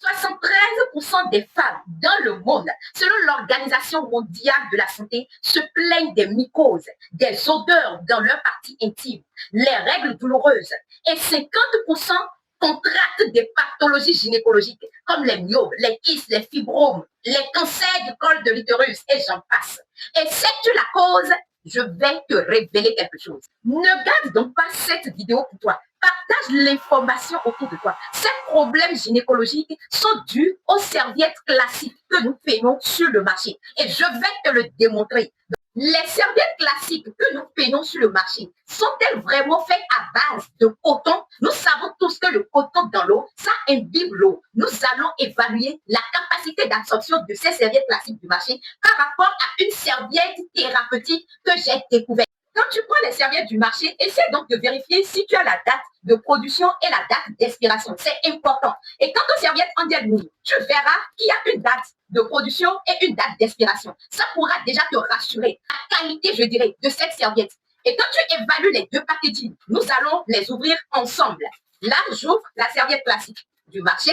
73% des femmes dans le monde, selon l'Organisation mondiale de la santé, se plaignent des mycoses, des odeurs dans leurs parties intimes, les règles douloureuses et 50% contractent des pathologies gynécologiques comme les myopes, les kystes, les fibromes, les cancers du col de l'utérus et j'en passe. Et sais-tu la cause? Je vais te révéler quelque chose. Ne garde donc pas cette vidéo pour toi. Partage l'information autour de toi. Ces problèmes gynécologiques sont dus aux serviettes classiques que nous peignons sur le marché. Et je vais te le démontrer. Les serviettes classiques que nous peignons sur le marché sont-elles vraiment faites à base de coton? Nous savons tous que le coton dans l'eau, ça imbibe l'eau. Nous allons évaluer la capacité d'absorption de ces serviettes classiques du marché par rapport à une serviette thérapeutique que j'ai découverte. Quand tu prends les serviettes du marché, essaie donc de vérifier si tu as la date de production et la date d'expiration. C'est important. Et quant aux serviettes Angel Moon, tu verras qu'il y a une date de production et une date d'expiration. Ça pourra déjà te rassurer la qualité, je dirais, de cette serviette. Et quand tu évalues les deux packaging, nous allons les ouvrir ensemble. Là, j'ouvre la serviette classique du marché.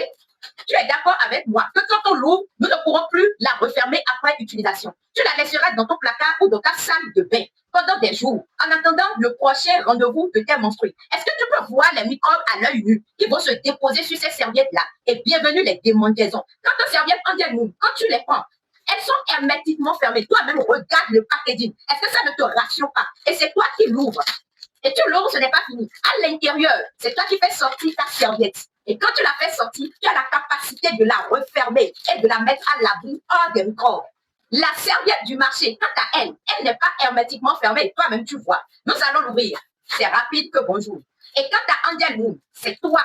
Tu es d'accord avec moi que quand on l'ouvre, nous ne pourrons plus la refermer après utilisation. Tu la laisseras dans ton placard ou dans ta salle de bain pendant des jours, en attendant le prochain rendez-vous de tes menstrues. Est-ce que tu peux voir les microbes à l'œil nu qui vont se déposer sur ces serviettes-là? Et bienvenue les démangeaisons. Quant aux serviettes Angel Moon, quand tu les prends, elles sont hermétiquement fermées. Toi-même, regarde le packaging. Est-ce que ça ne te rassure pas? Et c'est toi qui l'ouvres. Et tu l'ouvres, ce n'est pas fini. À l'intérieur, c'est toi qui fais sortir ta serviette. Et quand tu la fais sortir, tu as la capacité de la refermer et de la mettre à l'abri hors des microbes. La serviette du marché, quant à elle, elle n'est pas hermétiquement fermée. Toi-même, tu vois. Nous allons l'ouvrir. C'est rapide que bonjour. Et quant à Angel Moon, c'est toi.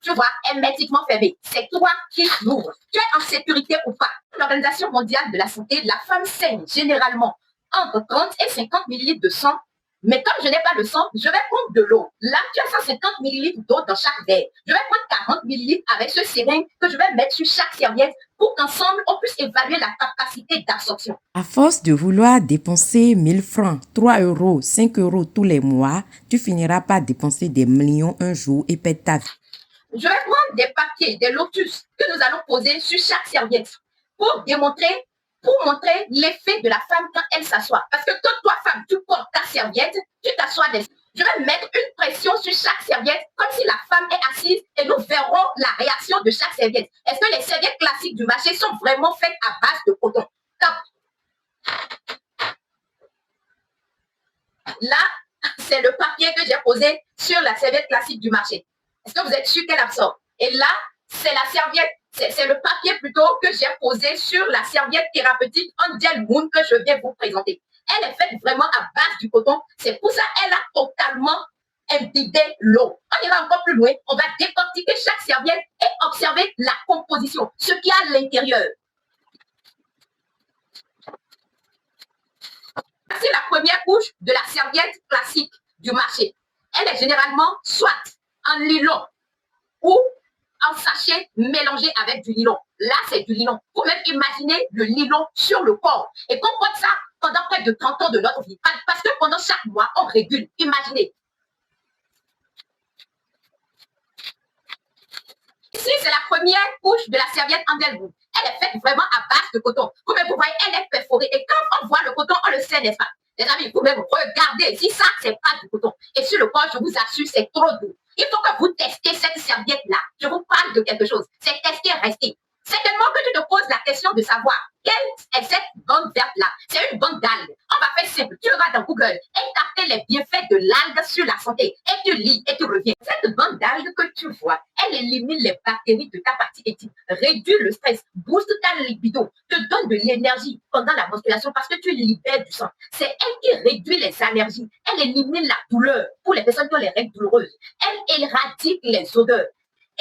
Tu vois, hermétiquement fermé. C'est toi qui l'ouvres. Tu es en sécurité ou pas. L'Organisation mondiale de la santé, la femme saigne généralement entre 30 et 50 millilitres de sang. Mais comme je n'ai pas de sang, je vais prendre de l'eau. Là, tu as 150 millilitres d'eau dans chaque verre. Je vais prendre 40 millilitres avec ce seringue que je vais mettre sur chaque serviette pour qu'ensemble, on puisse évaluer la capacité d'absorption. À force de vouloir dépenser 1000 francs, 3 euros, 5 euros tous les mois, tu finiras par dépenser des millions un jour et perdre ta vie. Je vais prendre des papiers, des lotus que nous allons poser sur chaque serviette pour montrer l'effet de la femme quand elle s'assoit. Parce que quand toi, femme, tu portes ta serviette, tu t'assois dessus. Je vais mettre une pression sur chaque serviette comme si la femme est assise et nous verrons la réaction de chaque serviette. Est-ce que les serviettes classiques du marché sont vraiment faites à base de coton? Là, c'est le papier que j'ai posé sur la serviette classique du marché. Est-ce que vous êtes sûr qu'elle absorbe? Et là, c'est la serviette, c'est le papier plutôt que j'ai posé sur la serviette thérapeutique Angel Moon que je vais vous présenter. Elle est faite vraiment à base du coton. C'est pour ça qu'elle a totalement imbibé l'eau. On ira encore plus loin. On va décortiquer chaque serviette et observer la composition, ce qu'il y a à l'intérieur. C'est la première couche de la serviette classique du marché. Elle est généralement soit en nylon ou en sachet mélangé avec du nylon. Là, c'est du nylon. Vous même imaginer le nylon sur le corps. Et qu'on porte ça pendant près de 30 ans de notre vie. Parce que pendant chaque mois, on régule. Imaginez. Ici, c'est la première couche de la serviette Angel Moon. Elle est faite vraiment à base de coton. Vous voyez, elle est perforée. Et quand on voit le coton, on le sait, n'est-ce pas? Les amis, vous pouvez regarder. Si ça, c'est pas du coton. Et sur le corps, je vous assure, c'est trop doux. Il faut que vous testez cette serviette-là. Je vous parle de quelque chose. C'est tester, rester. Certainement que tu te poses la question de savoir quelle est cette bande verte-là. C'est une bande d'algues. On va faire simple. Tu vas dans Google et taper les bienfaits de l'algue sur la santé. Et tu lis et tu reviens. Cette bande d'algues que tu vois, elle élimine les bactéries de ta partie intime, réduit le stress, booste ta libido, te donne de l'énergie pendant la menstruation parce que tu libères du sang. C'est elle qui réduit les allergies. Elle élimine la douleur pour les personnes qui ont les règles douloureuses. Elle éradique les odeurs.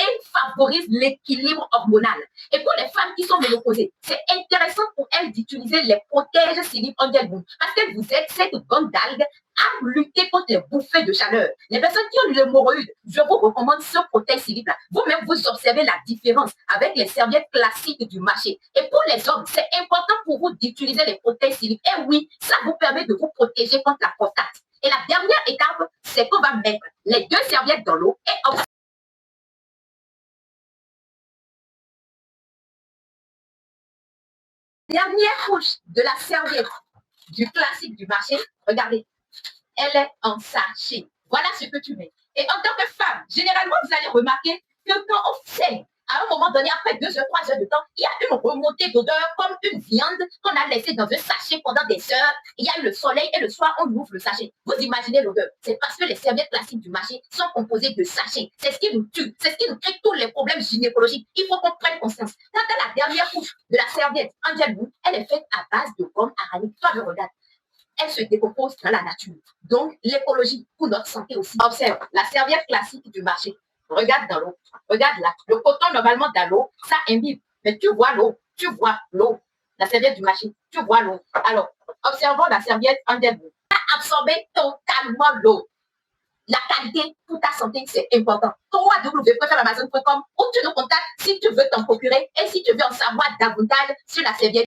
Elle favorise l'équilibre hormonal. Et pour les femmes qui sont ménopausées, c'est intéressant pour elles d'utiliser les protèges Silip Angel Moon parce qu'elles vous aident cette bande d'algues à lutter contre les bouffées de chaleur. Les personnes qui ont l'hémorroïde, je vous recommande ce protège Silip là. Vous-même, vous observez la différence avec les serviettes classiques du marché. Et pour les hommes, c'est important pour vous d'utiliser les protèges Silip. Et oui, ça vous permet de vous protéger contre la prostate. Et la dernière étape, c'est qu'on va mettre les deux serviettes dans l'eau et Dernière couche de la serviette du classique du marché, regardez, elle est en sachet. Voilà ce que tu mets. Et en tant que femme, généralement, vous allez remarquer que quand on saigne, à un moment donné, après 2 heures, 3 heures de temps, il y a une remontée d'odeur comme une viande qu'on a laissée dans un sachet pendant des heures. Il y a eu le soleil et le soir, on ouvre le sachet. Vous imaginez l'odeur. C'est parce que les serviettes classiques du marché sont composées de sachets. C'est ce qui nous tue. C'est ce qui nous crée tous les problèmes gynécologiques. Il faut qu'on prenne conscience. Quant à la dernière couche de la serviette Angel Wood, elle est faite à base de gomme arabique. Toi, je regarde. Elle se décompose dans la nature. Donc, l'écologie pour notre santé aussi. Observe la serviette classique du marché. Regarde dans l'eau. Regarde là. Le coton, normalement, dans l'eau, ça imbibe. Mais tu vois l'eau. Tu vois l'eau. La serviette du marché. Tu vois l'eau. Alors, observons la serviette Underwood. Ça a absorbé totalement l'eau. La qualité pour ta santé, c'est important. www.amazon.com ou tu nous contactes si tu veux t'en procurer et si tu veux en savoir davantage sur la serviette.